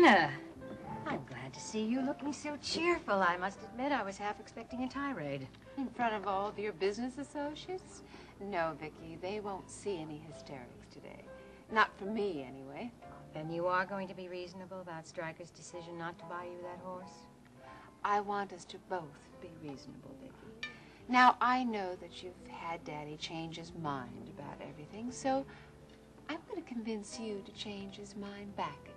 Reena, I'm glad to see you looking so cheerful. I must admit I was half expecting a tirade. In front of all of your business associates? No, Vicki, they won't see any hysterics today. Not from me, anyway. Then you are going to be reasonable about Stryker's decision not to buy you that horse? I want us to both be reasonable, Vicki. Now, I know that you've had Daddy change his mind about everything, so I'm going to convince you to change his mind back again.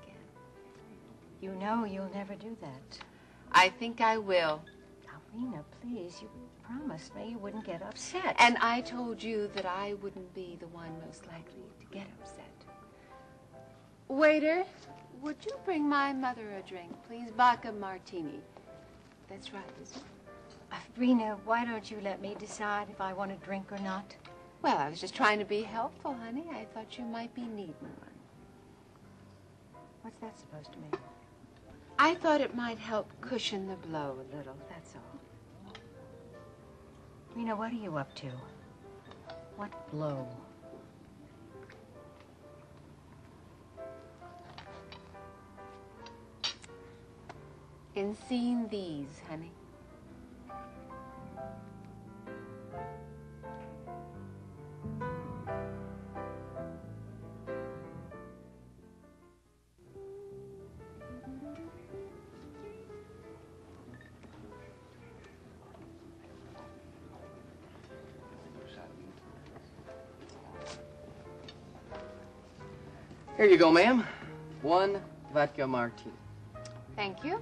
You know you'll never do that. I think I will. Now, Reena, please, you promised me you wouldn't get upset. And I told you that I wouldn't be the one most likely to get upset. Waiter, would you bring my mother a drink, please? Vodka martini. That's right, isn't it? Reena, why don't you let me decide if I want a drink or not? Well, I was just trying to be helpful, honey. I thought you might be needing one. What's that supposed to mean? I thought it might help cushion the blow a little, that's all. Reena, what are you up to? What blow? In seeing these, honey. Here you go, ma'am. 1 vodka martini. Thank you.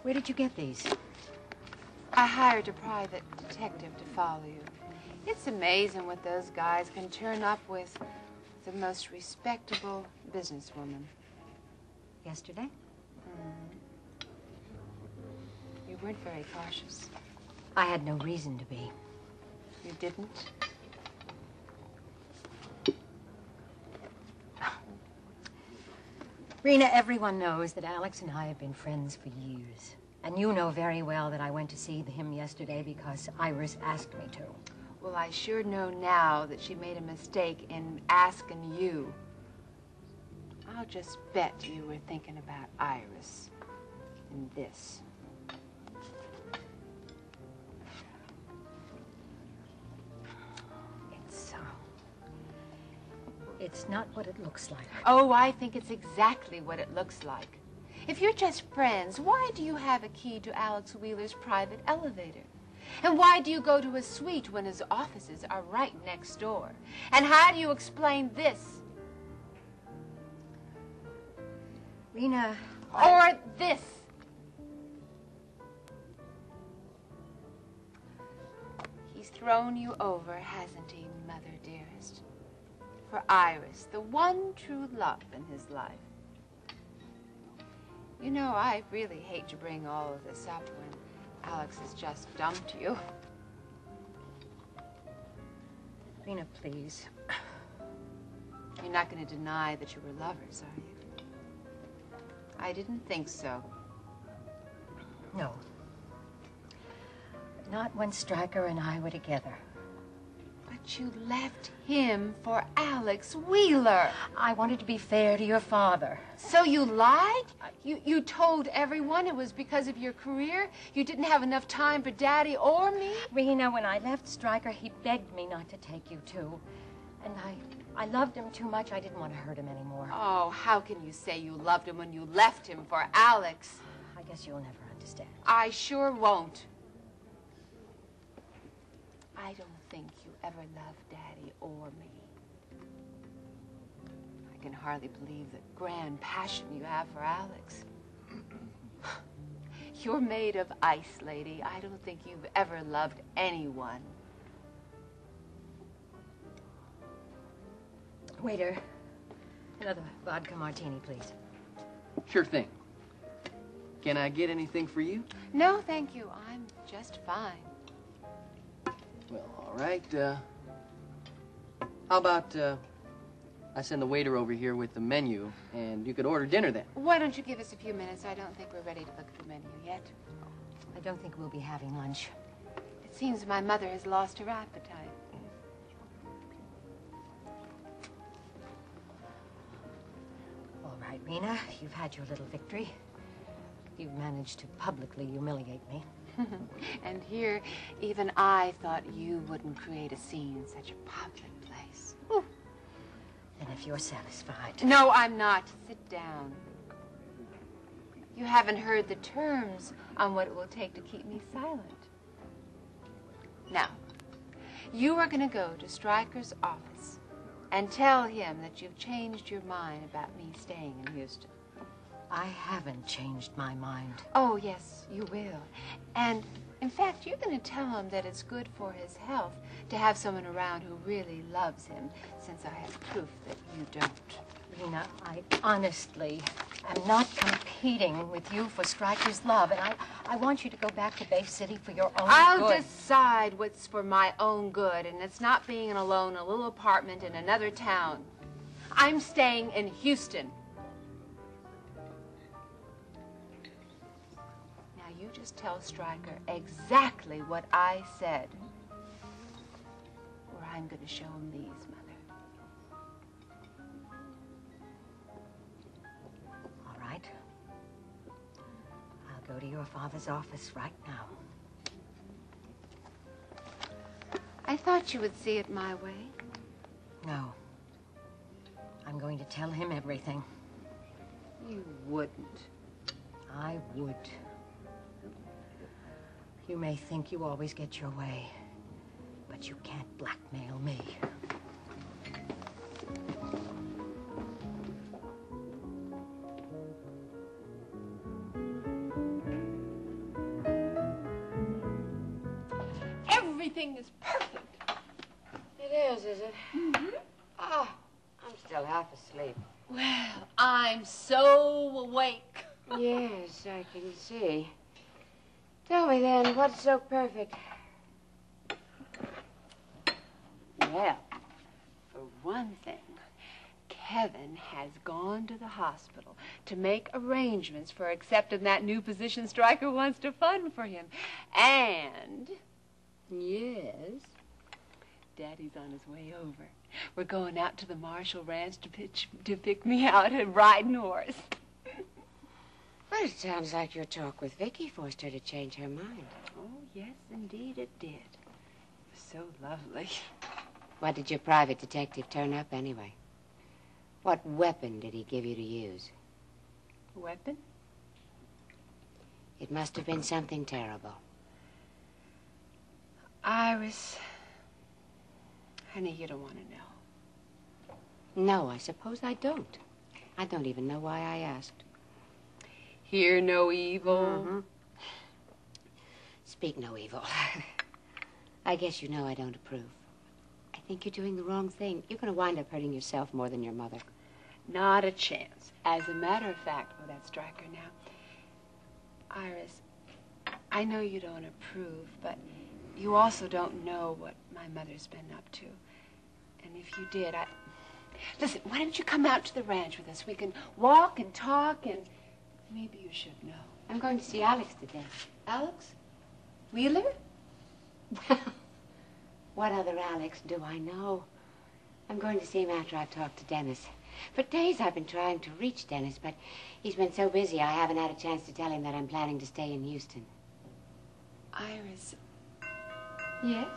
Where did you get these? I hired a private detective to follow you. It's amazing what those guys can turn up with the most respectable businesswoman. Yesterday? You weren't very cautious. I had no reason to be. You didn't? Reena, everyone knows that Alex and I have been friends for years. And you know very well that I went to see him yesterday because Iris asked me to. Well, I sure know now that she made a mistake in asking you. I'll just bet you were thinking about Iris and this. It's not what it looks like. Oh, I think it's exactly what it looks like. If you're just friends, why do you have a key to Alex Wheeler's private elevator? And why do you go to his suite when his offices are right next door? And how do you explain this? Reena, or this? He's thrown you over, hasn't he, Mother dearest? For Iris, the one true love in his life. You know, I really hate to bring all of this up when Alex has just dumped you. Reena, please. You're not going to deny that you were lovers, are you? I didn't think so. No. Not when Stryker and I were together. But you left him for Alex Wheeler. I wanted to be fair to your father. So you lied? You told everyone it was because of your career? You didn't have enough time for Daddy or me? Reena, when I left Stryker, he begged me not to take you too. And I loved him too much. I didn't want to hurt him anymore. Oh, how can you say you loved him when you left him for Alex? I guess you'll never understand. I sure won't. I don't think you ever loved Daddy or me. I can hardly believe the grand passion you have for Alex. You're made of ice, lady. I don't think you've ever loved anyone. Waiter, another vodka martini, please. Sure thing. Can I get anything for you? No, thank you. I'm just fine. Well, all right. How about I send the waiter over here with the menu, and you could order dinner then? Why don't you give us a few minutes? I don't think we're ready to look at the menu yet. I don't think we'll be having lunch. It's Seems my mother has lost her appetite. All right, Reena, you've had your little victory. You've managed to publicly humiliate me. And here, even I thought you wouldn't create a scene in such a public place. Ooh. And if you're satisfied... No, I'm not. Sit down. You haven't heard the terms on what it will take to keep me silent. Now, you are going to go to Stryker's office and tell him that you've changed your mind about me staying in Houston. I haven't changed my mind. Oh, yes, you will. And, in fact, you're going to tell him that it's good for his health to have someone around who really loves him, since I have proof that you don't. Reena, I honestly am not competing with you for Stryker's love, and I want you to go back to Bay City for your own I'll good. decide what's for my own good, and it's not being alone in a little apartment in another town. I'm staying in Houston. Now, you just tell Stryker exactly what I said, or I'm going to show him these, Mother. All right. I'll go to your father's office right now. I thought you would see it my way. No. I'm going to tell him everything. You wouldn't. I would. You may think you always get your way, but you can't blackmail me. Everything is perfect. It is it? Mm-hmm. Oh, I'm still half asleep. Well, I'm so awake. Yes, I can see. Tell me then, what's so perfect? Well, for one thing, Kevin has gone to the hospital to make arrangements for accepting that new position Stryker wants to fund for him. And, yes, Daddy's on his way over. We're going out to the Marshall Ranch to pick me out a riding horse. Well, it sounds like your talk with Vicki forced her to change her mind. Oh, yes, indeed it did. It was so lovely. What did your private detective turn up anyway? What weapon did he give you to use? A weapon? It must have been something terrible. Iris, honey, you don't want to know. No, I suppose I don't. I don't even know why I asked. Hear no evil. Mm-hmm. Speak no evil. I guess you know I don't approve. I think you're doing the wrong thing. You're going to wind up hurting yourself more than your mother. Not a chance. As a matter of fact, oh, that's Stryker now. Iris, I know you don't approve, but you also don't know what my mother's been up to. And if you did, Listen, why don't you come out to the ranch with us? We can walk and talk, and maybe you should know. I'm going to see Alex today. Alex? Wheeler? Well, what other Alex do I know? I'm going to see him after I've talked to Dennis. For days I've been trying to reach Dennis, but he's been so busy I haven't had a chance to tell him that I'm planning to stay in Houston. Iris. Yes?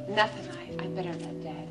Nothing, I better let Dad